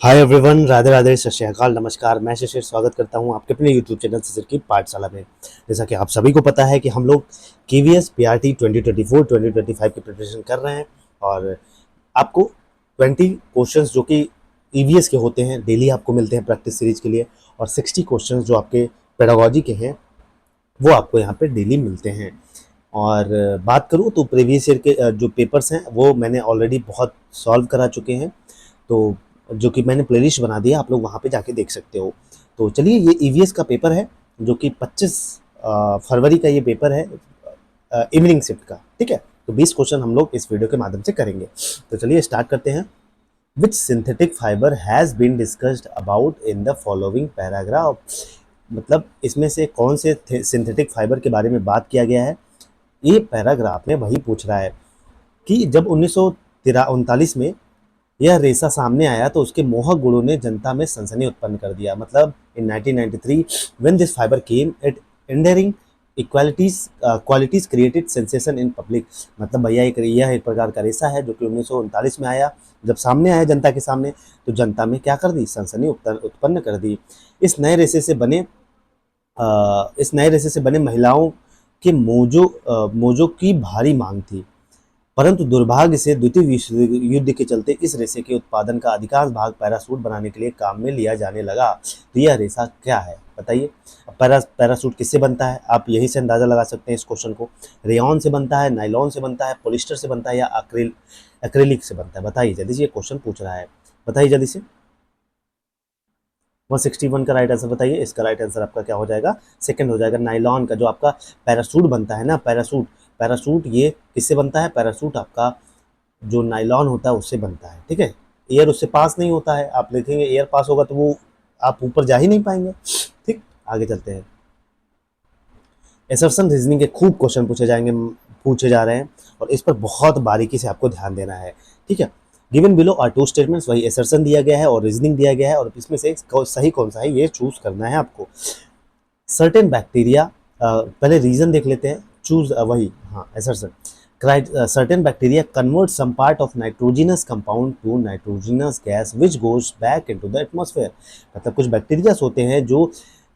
Hi everyone, Radhe Radhe, सत श्री अकाल, नमस्कार। मैं शिशिर स्वागत करता हूं आपके अपने यूट्यूब चैनल शिशिर की पाठशाला में। जैसा कि आप सभी को पता है कि हम लोग केवीएस पीआरटी 2024 2025 की प्रिपरेशन कर रहे हैं और आपको 20 क्वेश्चंस जो कि ईवीएस के होते हैं डेली आपको मिलते हैं प्रैक्टिस सीरीज के लिए, और 60 क्वेश्चंस जो आपके पेडागोजी के हैं वो आपको यहाँ पे डेली मिलते हैं। और बात करूँ तो प्रीवियस ईयर के जो पेपर्स हैं वो मैंने ऑलरेडी बहुत सॉल्व करा चुके हैं, तो जो कि मैंने प्लेलिस्ट बना दिया, आप लोग वहाँ पे जाके देख सकते हो। तो चलिए, ये ईवीएस का पेपर है जो कि 25 फरवरी का ये पेपर है, इवनिंग शिफ्ट का। ठीक है, तो 20 क्वेश्चन हम लोग इस वीडियो के माध्यम से करेंगे। तो चलिए स्टार्ट करते हैं। Which synthetic fibre has been discussed about in the following paragraph. मतलब इसमें से कौन से सिंथेटिक फाइबर के बारे में बात किया गया है, ये पैराग्राफ में वही पूछ रहा है कि जब 1939 में यह रेशा सामने आया तो उसके मोहक गुणों ने जनता में सनसनी उत्पन्न कर दिया। मतलब in 1993 when this fibre came it endearing equalities qualities created sensation in public. मतलब भैया यह एक प्रकार का रेशा है जो कि 1939 में आया, जब सामने आया जनता के सामने तो जनता में क्या कर दी, सनसनी उत्पन्न कर दी। इस नए रेशे से बने इस नए रेशे से बने महिलाओं के मोजों की भारी मांग थी, परंतु दुर्भाग्य से द्वितीय विश्व युद्ध के चलते इस रेशे के उत्पादन का अधिकांश भाग पैरासूट बनाने के लिए काम में लिया जाने लगा। तो यह रेशा क्या है बताइए। अब पैरासूट किससे बनता है, आप यही से अंदाजा लगा सकते हैं इस क्वेश्चन को। रेयॉन से बनता है, नाइलॉन से बनता है, पॉलिस्टर से बनता है, या एक्रेलिक से बनता है। बताइए जल्दी से, ये क्वेश्चन पूछ रहा है, बताइए जल्दी से। 161 का राइट आंसर बताइए। इसका राइट आंसर आपका क्या हो जाएगा, सेकंड हो जाएगा। नाइलॉन का जो आपका पैरासूट बनता है ना, पैरासूट पैरासूट ये किससे बनता है, पैरासूट आपका जो नाइलॉन होता है उससे बनता है। ठीक है, एयर उससे पास नहीं होता है। आप देखेंगे एयर पास होगा तो वो आप ऊपर जा ही नहीं पाएंगे। ठीक, आगे चलते हैं। एसर्शन रीजनिंग के खूब क्वेश्चन पूछे जा रहे हैं और इस पर बहुत बारीकी से आपको ध्यान देना है। ठीक है, given below are two statements, वही एसर्शन दिया गया है और रीजनिंग दिया गया है, और इसमें से सही कौन सा है ये चूज करना है आपको। सर्टेन बैक्टीरिया, पहले रीजन देख लेते हैं, चूज वही, हाँ assertion. Certain bacteria convert some part of nitrogenous compound to nitrogenous gas which goes back into the atmosphere। मतलब कुछ बैक्टीरियाज होते हैं जो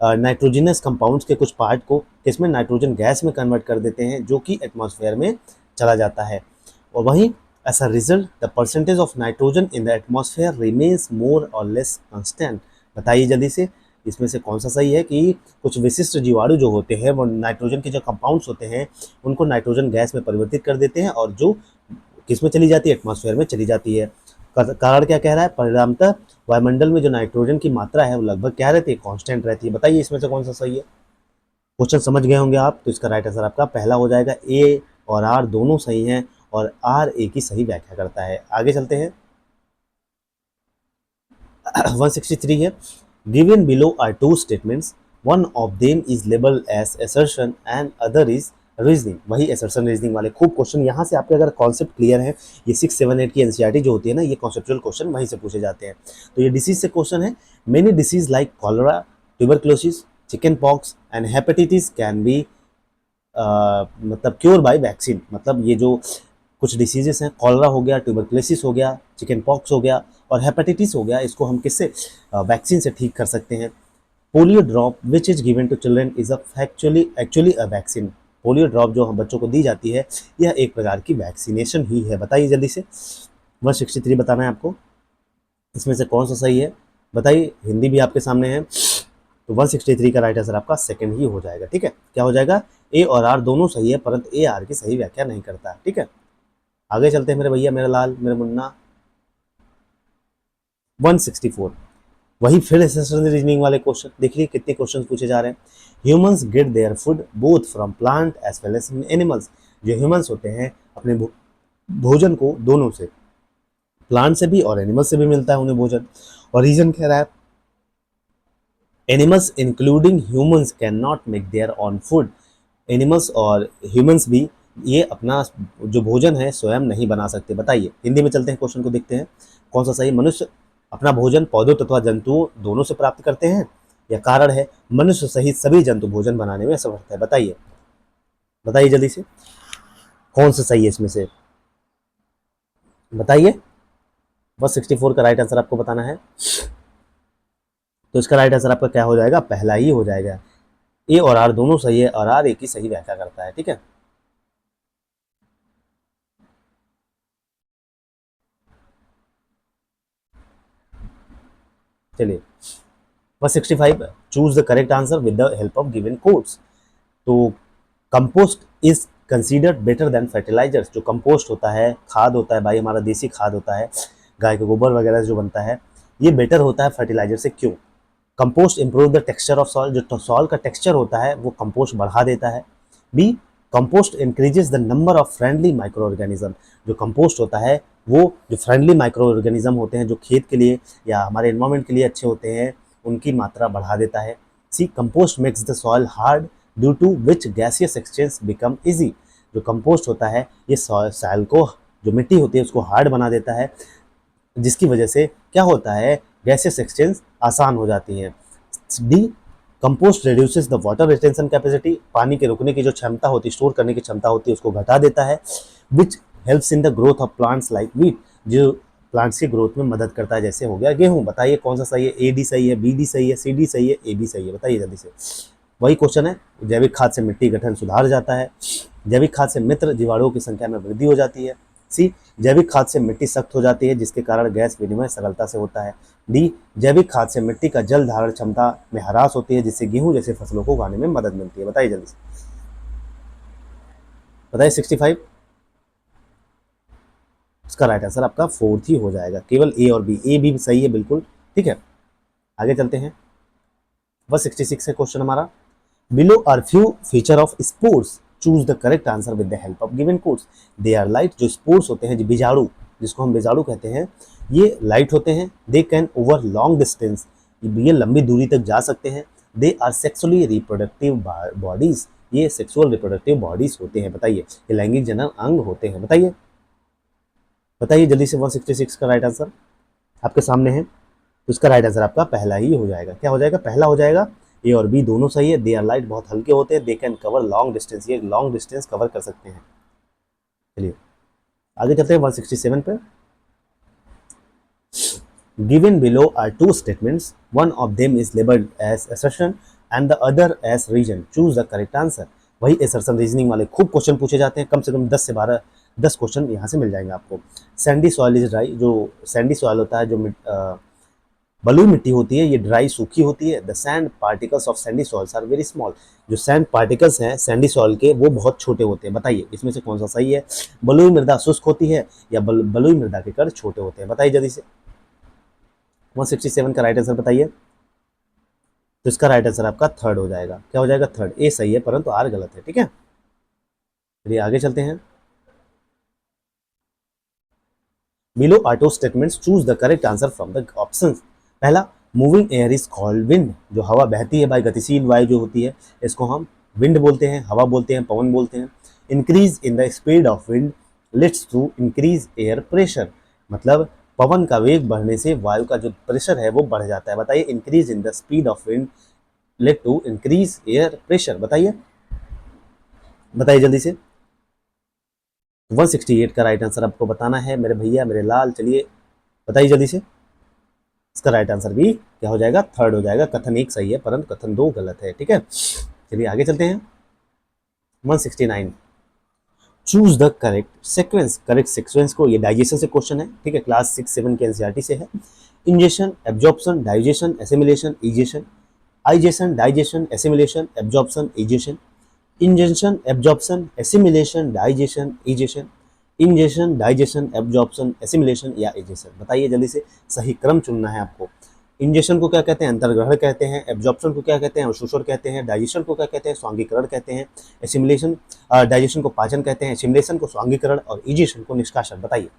नाइट्रोजनस कंपाउंड्स के कुछ पार्ट को किसमें, नाइट्रोजन गैस में कन्वर्ट कर देते हैं जो कि एटमॉस्फेयर में चला जाता है। और वहीं as a result the percentage of nitrogen in the atmosphere remains more or less constant. बताइए जल्दी से, इसमें से कौन सा सही है कि कुछ विशिष्ट जीवाणु जो होते हैं वो नाइट्रोजन के जो कंपाउंड्स होते हैं उनको नाइट्रोजन गैस में परिवर्तित कर देते हैं, और जो किस में चली जाती है, एटमॉस्फेयर में चली जाती है। कारण क्या कह रहा है, परिणामतः वायुमंडल में जो नाइट्रोजन की मात्रा है वो लगभग क्या रहती है, कांस्टेंट रहती है। बताइए इसमें से कौन सा सही है। क्वेश्चन समझ गए होंगे आप, तो इसका राइट आंसर आपका पहला हो जाएगा। ए और आर दोनों सही हैं और आर ए की सही व्याख्या करता है। आगे चलते हैं। 163 है, given below are two statements, one of them is labeled as assertion and other is reasoning. वही assertion रीजनिंग वाले खूब क्वेश्चन, यहाँ से आपके अगर कॉन्सेप्ट क्लियर है, ये 6, 7, 8 की एनसीईआरटी जो होती है ना, ये कॉन्सेप्चुअल क्वेश्चन वहीं से पूछे जाते हैं। तो ये डिसीज से क्वेश्चन है। Many disease like cholera, tuberculosis, chicken pox and hepatitis can be मतलब क्योर बाय वैक्सीन। मतलब ये जो कुछ डिसीजेस हैं, कॉलरा हो गया, ट्यूबरक्लोसिस हो गया, चिकन पॉक्स हो गया और हेपेटाइटिस हो गया, इसको हम किससे, वैक्सीन से ठीक कर सकते हैं। Polio drop which is given to children is actually a vaccine. Polio drop जो हम बच्चों को दी जाती है यह एक प्रकार की वैक्सीनेशन ही है। बताइए जल्दी से। 163 बताना है आपको, इसमें से कौन सा सही है बताइए। हिंदी भी आपके सामने है, तो 163 का राइट आंसर आपका सेकंड ही हो जाएगा। ठीक है, क्या हो जाएगा, ए और आर दोनों सही है, परंतु ए आर की सही व्याख्या नहीं करता। ठीक है, आगे चलते हैं मेरे भैया, मेरे लाल, मेरे मुन्ना। 164, वही फिर एसेशन रीजनिंग वाले क्वेश्चन। देखिए कितने क्वेश्चन पूछे जा रहे हैं। Humans get their food both from plant as well as animals. जो ह्यूमंस होते हैं अपने भोजन को दोनों से, प्लांट से भी और एनिमल से भी मिलता है उन्हें भोजन। और रीजन कह रहा है, animals including humans can not make their on food. Animals और ह्यूमंस भी ये अपना जो भोजन है स्वयं नहीं बना सकते। बताइए, हिंदी में चलते हैं, क्वेश्चन को देखते हैं कौन सा सही। मनुष्य अपना भोजन पौधों तथा जंतुओं दोनों से प्राप्त करते हैं, या कारण है मनुष्य सहित सभी जंतु भोजन बनाने में असमर्थ है। बताइए, बताइए जल्दी से, कौन सा सही है इसमें से बताइए। 164 का राइट आंसर आपको बताना है। तो इसका राइट आंसर आपका क्या हो जाएगा, पहला ही हो जाएगा। ए और आर दोनों सही है और आर एक ही सही व्याख्या करता है, ठीक है। चलिए 165, choose the correct answer with the help of given codes. तो compost is considered better than fertilisers. जो कंपोस्ट होता है, खाद होता है भाई, हमारा देसी खाद होता है, गाय के गोबर वगैरह जो बनता है, ये बेटर होता है फर्टिलाइजर से। क्यों? Compost improve the texture of soil. जो सॉइल का टेक्सचर होता है वो कंपोस्ट बढ़ा देता है। B, compost increases the number of friendly micro organism. जो कंपोस्ट होता है वो जो फ्रेंडली माइक्रो ऑर्गेनिज्म होते हैं, जो खेत के लिए या हमारे एनवायरमेंट के लिए अच्छे होते हैं, उनकी मात्रा बढ़ा देता है। C, compost makes the soil hard due to which gaseous exchange become easy. जो कंपोस्ट होता है ये सॉइल को, जो मिट्टी होती है उसको हार्ड बना देता है, जिसकी वजह से क्या होता है, गैसेस एक्सचेंज आसान हो जाती है। D, compost reduces the water retention capacity. पानी के रुकने की जो क्षमता होती है, स्टोर करने की क्षमता होती है, उसको घटा देता है। Which helps in the growth of plants like wheat. जो प्लांट्स की ग्रोथ में मदद करता है, जैसे हो गया गेहूं। बताइए कौन सा सही है, ए डी सही है, बी डी सही है, सी डी सही है, ए बी सही है, बताइए जल्दी से। वही क्वेश्चन है, जैविक खाद से मिट्टी गठन सुधार जाता है। जैविक खाद से मित्र जीवाणुओं की संख्या में वृद्धि हो जाती है। सी, जैविक खाद से मिट्टी सख्त हो जाती है, जिसके कारण गैस विनिमय सरलता से होता है। डी, जैविक खाद से मिट्टी का जल धारण क्षमता में ह्रास होती है, जिससे गेहूं जैसे फसलों को उगाने में मदद मिलती है। बताइए जल्दी से, बताइए 65। इसका राइट आंसर आपका फोर्थ ही हो जाएगा, केवल ए और बी। ए भी सही है बिल्कुल, ठीक है। आगे चलते हैं, 166 है क्वेश्चन हमारा। Below are few feature of spores, choose the correct answer with the help of given codes. They are light. जो स्पोर्स होते हैं, जो बीजाणु, जिसको हम बीजाणु कहते हैं, ये लाइट होते हैं। They can over long distance, ये लंबी दूरी तक जा सकते हैं। They are sexually reproductive bodies, ये सेक्सुअल रिप्रोडक्टिव बॉडीज होते हैं। बताइए, ये लैंगिक जनन अंग होते हैं। बताइए, बताइए जल्दी से। 166 का राइट आंसर आपके सामने है। तो इसका राइट आंसर आपका पहला ही हो जाएगा। क्या हो जाएगा, पहला हो जाएगा। ए और बी दोनों सही है। दे आर लाइट बहुत हल्के होते हैं। They can cover long distance, ये लॉन्ग डिस्टेंस कवर कर सकते हैं। चलिए आगे चलते हैं 167 पे। Given below are two statements, one of them is labelled as assertion and the other as reason, choose the correct answer. वही असर्शन रीजनिंग वाले खूब क्वेश्चन पूछे जाते हैं, कम से कम 10 से 12 10 क्वेश्चन यहाँ से मिल जाएंगे आपको। Sandy soil is dry. जो सैंडी सॉइल होता है, जो बलुई मिट्टी होती है, ये ड्राई सूखी होती है। The sand particles of sandy soils are very small. जो सैंड पार्टिकल्स हैं सैंडी सॉइल के, वो बहुत छोटे होते हैं। बताइए इसमें से कौन सा सही है। बलुई मृदा शुष्क होती है या बलुई मृदा के कण छोटे होते हैं। बताइए जल्दी से। 167 का राइट आंसर बताइए। तो इसका राइट आंसर आपका थर्ड हो जाएगा। क्या हो जाएगा, थर्ड। ए सही है परंतु आर गलत है, ठीक है। चलिए आगे चलते हैं। Below are two statements, choose the correct answer from the options. पहला, moving air is called wind. जो हवा बहती है भाई, गतिशील वायु जो होती है, इसको हम विंड बोलते हैं, हवा बोलते हैं, पवन बोलते हैं। Increase in the speed of wind lets to increase air pressure. मतलब पवन का वेग बढ़ने से वायु का जो प्रेशर है वो बढ़ जाता है। बताइए, increase in the speed of wind let to increase air pressure. बताइए, बताइए जल्दी से। 168 का राइट आंसर आपको बताना है मेरे भैया, मेरे लाल। चलिए बताइए जल्दी से। इसका राइट आंसर भी क्या हो जाएगा, थर्ड हो जाएगा। कथन एक सही है परंतु कथन दो गलत है, ठीक है। चलिए आगे चलते हैं। 169, choose the correct sequence. Correct sequence को, ये डाइजेशन से क्वेश्चन है, ठीक है, क्लास 6-7 के एनसीईआरटी से है। Ingestion, absorption, digestion, assimilation, egestion. Ingestion, digestion, assimilation, absorption, egestion. Ingestion, absorption, assimilation, digestion, egestion. Ingestion, digestion, absorption, assimilation या इजेशन। बताइए जल्दी से, सही क्रम चुनना है आपको। इंजेशन को क्या कहते हैं, अंतर्ग्रहण कहते हैं। एब्जॉर्प्शन को क्या कहते हैं, अवशोषण कहते हैं। डाइजेशन को क्या कहते हैं, स्वांगीकरण कहते हैं। एसिमिलेशन, डाइजेशन को पाचन कहते हैं। एसिमिलेशन को स्वांगीकरण और इजेशन को निष्कासन। बताइए,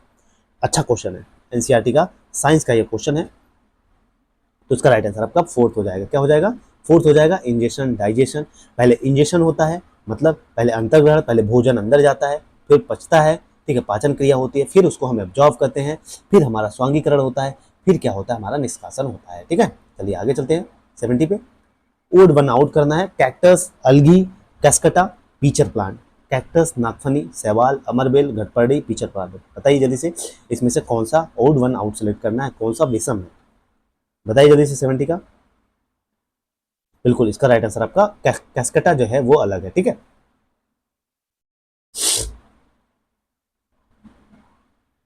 अच्छा क्वेश्चन है, एनसीईआरटी का साइंस का ये क्वेश्चन है। तो इसका राइट आंसर आपका फोर्थ हो जाएगा। क्या हो जाएगा, फोर्थ हो जाएगा। इंजेशन, डाइजेशन, पहले इंजेशन होता है, मतलब पहले अंतर्ग्रहण, पहले भोजन अंदर जाता है, फिर पचता है, ठीक है, पाचन क्रिया होती है, फिर उसको हम एब्जॉर्व करते हैं, फिर हमारा स्वांगीकरण होता है, फिर क्या होता है, हमारा निष्कासन होता है, ठीक है। चलिए आगे चलते हैं 70 पे। ओड वन आउट करना है। Cactus, algae, cuscuta, pitcher plant. Cactus, नागफनी, शैवाल, अमरबेल, घटपर्डी, पीचर पार्वत। बताइए जल्दी से इसमें से कौन सा ओड वन आउट सेलेक्ट करना है, कौन सा विषम है, बताइए जल्दी से 70 का। बिल्कुल इसका राइट आंसर आपका कैस्केटा जो है वो अलग है, ठीक है।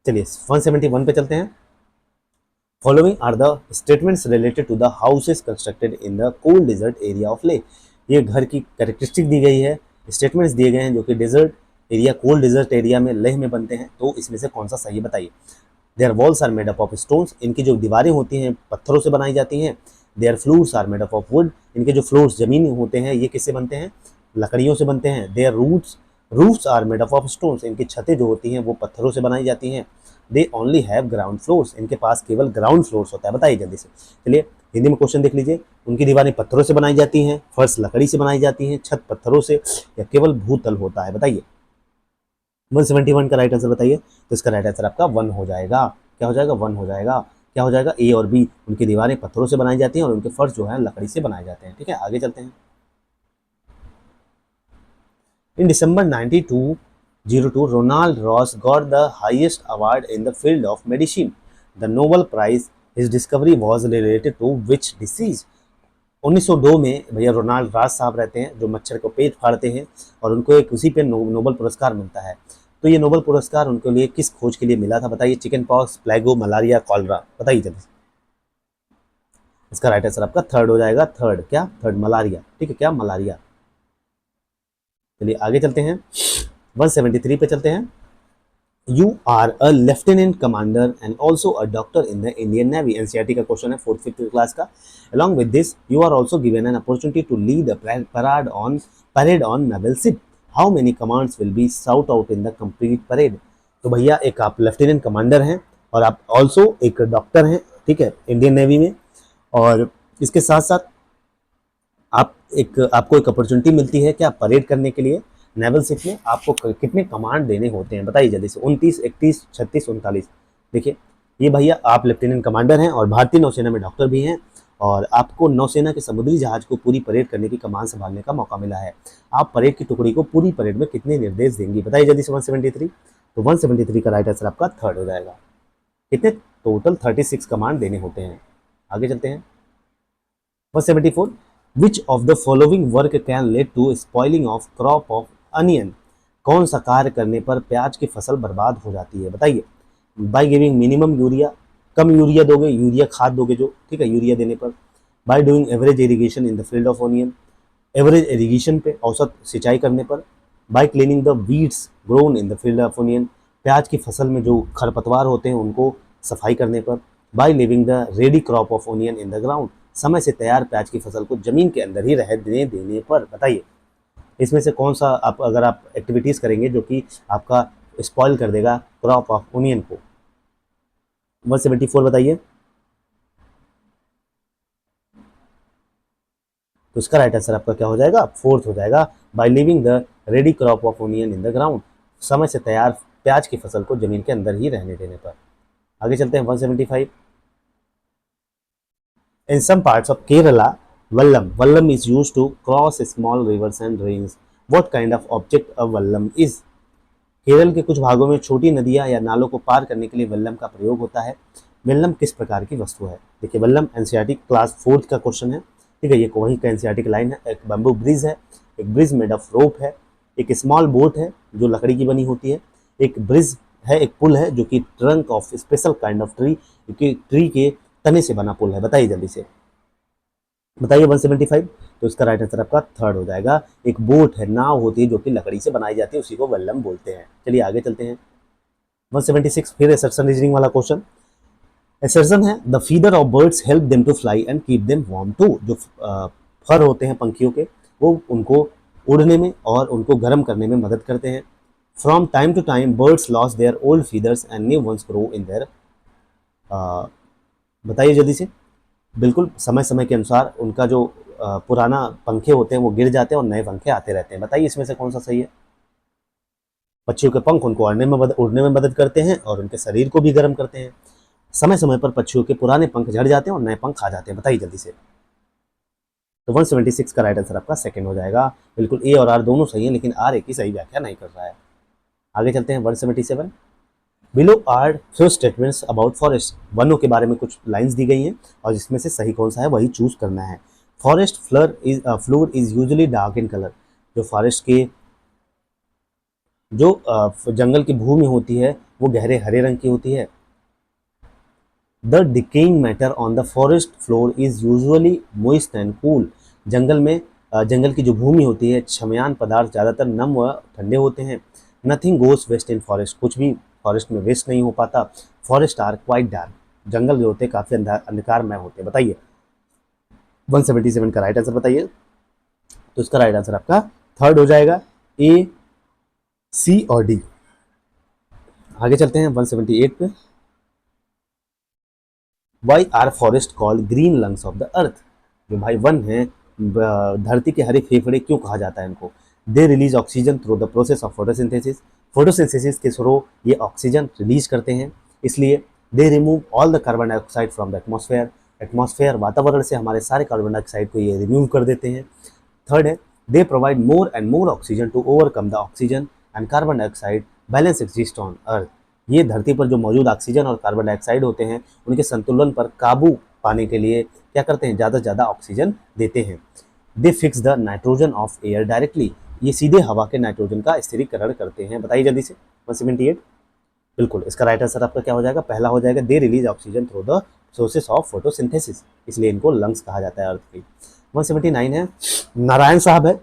चलिए 171 पे चलते हैं। Following are the statements related to the houses constructed in the cold desert area of Leh. ये घर की कैरेक्टरिस्टिक दी गई है, स्टेटमेंट्स दिए गए हैं जो कि desert area, cold desert area में लेह में बनते हैं, तो इसमें से कौन सा सही है बताइए। Their walls are made up of stones, इनकी जो दीवारें होती हैं पत्थरों से बनाई जाती हैं। Their floors are made up of wood, इनके जो फ्लोर्स जमीन होते हैं ये किससे बनते हैं, लकड़ियों से बनते हैं। Their roofs are made up of stones, इनकी छतें जो होती हैं वो पत्थरों से बनाई जाती हैं। They only have ground floors, इनके पास केवल ग्राउंड फ्लोर्स होता है। बताइए जल्दी से। चलिए हिंदी में क्वेश्चन देख लीजिए। उनकी दीवारें पत्थरों से बनाई जाती हैं, फर्श लकड़ी से बनाई जाती हैं, छत पत्थरों से, या केवल भूतल होता है। बताइए 171 का राइट आंसर बताइए। तो इसका राइट आंसर आपका 1 हो जाएगा। क्या हो जाएगा, 1 हो जाएगा। क्या हो जाएगा, ए और बी। उनकी दीवारें पत्थरों से बनाई जाती हैं और उनके फर्श जो है लकड़ी से बनाए जाते हैं, ठीक है। आगे चलते हैं। इन December 1902, Ronald Ross got the highest award in the field of medicine. The Nobel Prize. His discovery was related to which disease? 1902 में भैया रोनाल्ड रॉस साहब रहते हैं जो मच्छर को पेट फाड़ते हैं और उनको एक उसी पे नोबल पुरस्कार मिलता है। तो ये नोबल पुरस्कार उनके लिए किस खोज के लिए मिला था बताइए। Chicken pox, plague, malaria, cholera. बताइए जल्दी। इसका राइट आंसर आपका थर्ड हो जाएगा। थर्ड क्या, थर्ड मलेरिया, ठीक है। क्या, मलेरिया। चलिए आगे चलते हैं। 173 पे चलते हैं। You are a lieutenant commander and also a doctor in the Indian navy. NCERT का क्वेश्चन है 4th-5th क्लास का। Along with this you are also given an opportunity to lead a parade on naval ship. How many commands will be shout out in the complete parade. तो भैया एक आप lieutenant commander हैं और आप also एक doctor हैं, ठीक है, इंडियन नेवी में। और इसके साथ साथ आपको एक अपॉर्चुनिटी मिलती है क्या, परेड करने के लिए नेवल शिप में। आपको कितने कमांड देने होते हैं बताइए जल्दी से। 29, 31, 36, 39। देखिए ये भैया आप लेफ्टिनेंट कमांडर हैं और भारतीय नौसेना में डॉक्टर भी हैं और आपको नौसेना के समुद्री जहाज को पूरी परेड करने की कमान संभालने का मौका मिला है। आप परेड की टुकड़ी को पूरी परेड में कितने निर्देश देंगी बताइए जल्दी से। 173। तो 173 का राइट आंसर आपका थर्ड हो जाएगा। कितने, टोटल 36 कमांड देने होते हैं। आगे चलते हैं। 174। Which of the following work can lead to spoiling of crop of onion? कौन सा कार्य करने पर प्याज की फसल बर्बाद हो जाती है बताइए। By giving minimum urea, come urea दोगे, यूरिया खाद दोगे जो, ठीक है, यूरिया देने पर। By doing average irrigation in the field of onion, average irrigation पे औसत सिंचाई करने पर। Bye cleaning the weeds grown in the field of onion, प्याज की फसल में जो खरपतवार होते हैं उनको सफाई करने पर। By living the ready crop of onion in the ground, समय से तैयार प्याज की फसल को जमीन के अंदर ही रहने देने पर। बताइए इसमें से कौन सा आप, अगर आप एक्टिविटीज करेंगे जो कि आपका स्पॉइल कर देगा क्रॉप ऑफ ओनियन को। 174 बताइए। तो इसका राइट आंसर आपका क्या हो जाएगा, फोर्थ हो जाएगा। By living the ready crop of onion in the ground, समय से तैयार प्याज की फसल को जमीन के अंदर ही रहने देने पर। आगे चलते हैं। 175। In some parts of Kerala, vallam is used to cross small rivers and drains. What kind of object a vallam is? Kerala के कुछ भागों में छोटी नदियां या नालों को पार करने के लिए वल्लम का प्रयोग होता है। वल्लम किस प्रकार की वस्तु है। देखिए वल्लम एनसीईआरटी क्लास 4th का क्वेश्चन है, ठीक है। ये वही का एनसीईआरटी की लाइन है। एक बम्बू ब्रिज है, एक ब्रिज मेड ऑफ रोप है, एक स्मॉल बोट है जो लकड़ी की बनी होती है, एक ब्रिज है, एक पुल है जो कि trunk of special kind of tree, tree के तने से बना पुल है। बताइए जल्दी से, बताइए 175। तो इसका राइट आंसर आपका थर्ड हो जाएगा। एक बोट है, नाव होती है जो कि लकड़ी से बनाई जाती है, उसी को वल्लम बोलते हैं। चलिए आगे चलते हैं। 176 फिर असर्शन रीजनिंग वाला क्वेश्चन। असर्शन है the feather of birds help them to fly and keep them warm too. जो फर होते हैं पंखियों के वो उनको उड़ने में और उनको गर्म करने में मदद करते हैं। From time to time birds lose their old feathers and new ones grow in there. बताइए जल्दी से। बिल्कुल समय समय के अनुसार उनका जो पुराना पंखे होते हैं वो गिर जाते हैं और नए पंखे आते रहते हैं। बताइए इसमें से कौन सा सही है। पक्षियों के पंख उनको उड़ने में मदद करते हैं और उनके शरीर को भी गर्म करते हैं। समय समय पर पक्षियों के पुराने पंख झड़ जाते हैं और नए पंख आ जाते हैं। बताइए जल्दी से। तो 176 का राइट आंसर आपका सेकंड हो जाएगा। बिल्कुल ए और आर दोनों सही हैं, लेकिन आर एक ही सही व्याख्या नहीं कर रहा है। आगे चलते हैं 177। Below are few statements about forest. वनों के बारे में कुछ लाइंस दी गई हैं और जिसमें से सही कौन सा है वही चूज करना है। Forest floor is usually dark in colour. जो फॉरेस्ट के जो जंगल की भूमि होती है वो गहरे हरे रंग की होती है। The decaying matter on the forest floor is usually moist and cool. जंगल में जंगल की जो भूमि होती है, क्षमयान पदार्थ ज़्यादातर नम व ठंडे होते हैं। Nothing goes waste in forest. कुछ भी फॉरेस्ट में वेस्ट नहीं हो पाता। Forest are quite dark. जंगल जो होते हैं काफ़ी अंधकारमय होते हैं। बताइए 177 का राइट आंसर बताइए। तो इसका राइट आंसर आपका थर्ड हो जाएगा, ए, सी और डी। आगे चलते हैं 178 पे। Why are forest called green lungs of the earth. जो भाई वन है, धरती के हरे फेफड़े क्यों कहा जाता है इनको? They release oxygen through the process of photosynthesis. Photosynthesis के थ्रू ये ऑक्सीजन रिलीज करते हैं, इसलिए they remove all the carbon dioxide from the atmosphere. Atmosphere वातावरण से हमारे सारे कार्बन डाइऑक्साइड को ये रिमूव कर देते हैं। थर्ड है, they provide more and more oxygen to overcome the oxygen and carbon dioxide balance exist on earth. ये धरती पर जो मौजूद ऑक्सीजन और कार्बन डाइऑक्साइड होते हैं उनके संतुलन पर काबू पाने के लिए क्या करते हैं, ज़्यादा से ज़्यादा ऑक्सीजन देते हैं। दे fix the nitrogen of air directly. ये सीधे हवा के नाइट्रोजन का स्थिरीकरण करते हैं। बताइए जल्दी से 178। बिल्कुल इसका राइट आंसर आपका क्या हो जाएगा? पहला हो जाएगा, they release oxygen through the process of photosynthesis, इसलिए इनको लंग्स कहा जाता है अर्थ की। 179 है, नारायण साहब है,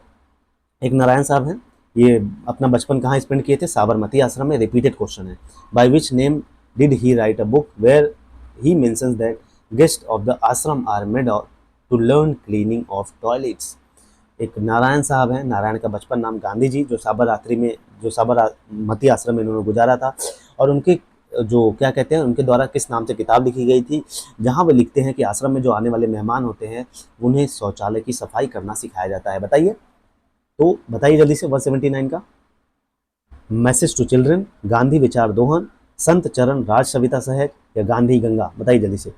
एक नारायण साहब हैं, ये अपना बचपन कहाँ स्पेंड किए थे? साबरमती आश्रम में। रिपीटेड क्वेश्चन है। By which name did he write a book where he mentions that guest of the ashram are made to learn cleaning of toilets. एक नारायण साहब हैं, नारायण का बचपन नाम गांधी जी, जो साबरमती आश्रम में इन्होंने गुजारा था, और उनके जो क्या कहते हैं, उनके द्वारा किस नाम से किताब लिखी गई थी, जहाँ वो लिखते हैं कि आश्रम में जो आने वाले मेहमान होते हैं उन्हें शौचालय की सफाई करना सिखाया जाता है। बताइए, तो बताइए जल्दी से 179 का। मैसेज टू चिल्ड्रन, गांधी विचार दोहन, संत चरण राज सविता सहज या गांधी गंगा? बताइए जल्दी से।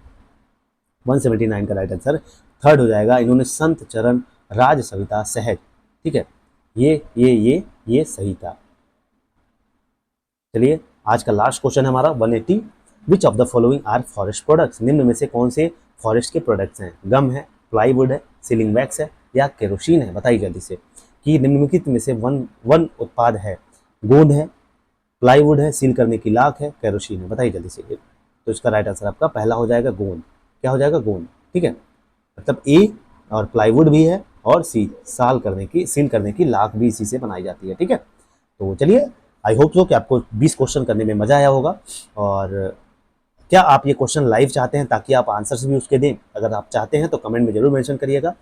179 का राइट आंसर थर्ड हो जाएगा, इन्होंने संत चरण राज सविता सहज। ठीक है, ये सही था। चलिए आज का लास्ट क्वेश्चन है हमारा 180। Which of the following are forest products. निम्न में से कौन से फॉरेस्ट के प्रोडक्ट्स हैं? गम है, प्लाईवुड है, सीलिंग वैक्स है या केरोसिन है? बताइए जल्दी से कि निम्नलिखित में से वन उत्पाद है। गोंद है, प्लाईवुड है, सील करने की लाख है, केरोसिन है? बताइए जल्दी से। तो इसका राइट आंसर आपका पहला हो जाएगा गोंद। क्या हो जाएगा? गोंद। ठीक है, मतलब ए और प्लाईवुड भी है और सील करने की लाख भी इसी से बनाई जाती है। ठीक है, तो चलिए आई होप सो कि आपको 20 क्वेश्चन करने में मजा आया होगा। और क्या आप ये क्वेश्चन लाइव चाहते हैं ताकि आप आंसर्स भी उसके दें? अगर आप चाहते हैं तो कमेंट में जरूर मेंशन करिएगा,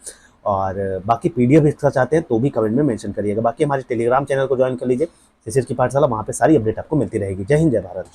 और बाकी पीडीएफ इसका चाहते हैं तो भी कमेंट में मेंशन करिएगा। बाकी हमारे टेलीग्राम चैनल को ज्वाइन कर लीजिए, शिशिर की पाठशाला, वहाँ पे सारी अपडेट आपको मिलती रहेगी। जय हिंद, जय भारत।